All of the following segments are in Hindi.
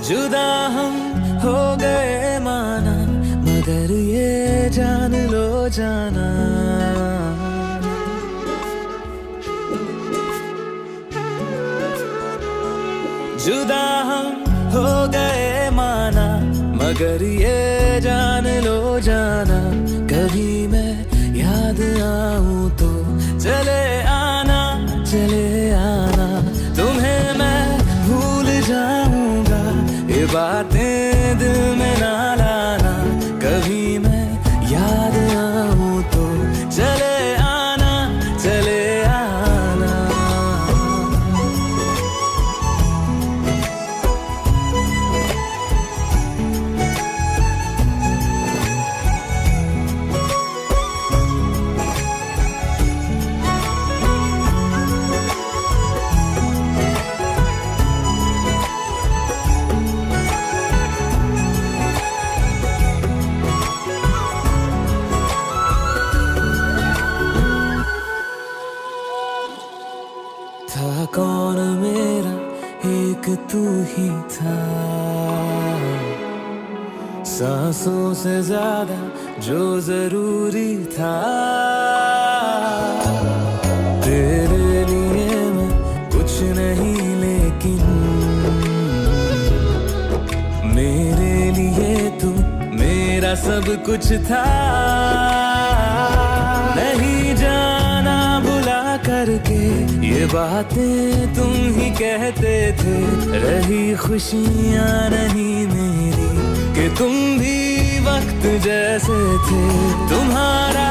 जुदा हम हो गए माना, मगर ये जान लो जाना, जुदा हम हो गए माना, मगर ये जान लो जाना, कभी मैं याद आऊं तो चले आना, चले आना, तुम्हें मैं भूल जाऊंगा, ये बातें दिल में ना लाना, कभी मैं याद आऊं तो चले आना, चले आना। था कौन मेरा, एक तू ही था, सांसों से ज्यादा जो जरूरी था, तेरे लिए मैं कुछ नहीं लेकिन मेरे लिए तू मेरा सब कुछ था, नहीं जाना बुला करके ये बातें तुम ही कहते थे, रही खुशियाँ नहीं मेरी कि तुम भी वक्त जैसे थे, तुम्हारा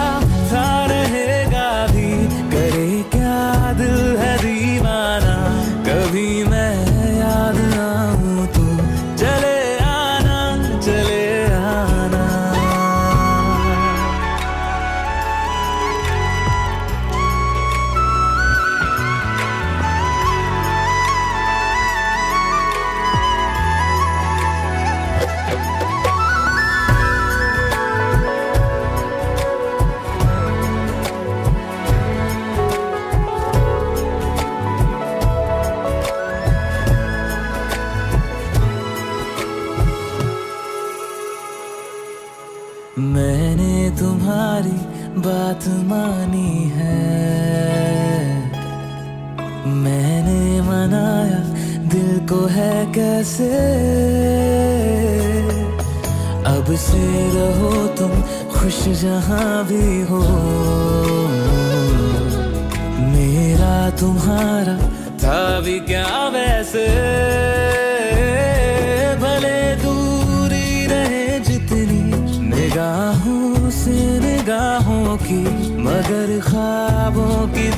था रहेगा भी, करे क्या दिल है दीवाना, कभी मैं याद आऊं तो चले आना, चले आना। मैंने तुम्हारी बात मानी है, मैंने मनाया दिल को है कैसे, अब से रहो तुम खुश जहां भी हो, मेरा तुम्हारा था भी क्या वैसे, भले दूरी रहे जितनी निगाहों से निगाहों की, मगर ख्वाबों की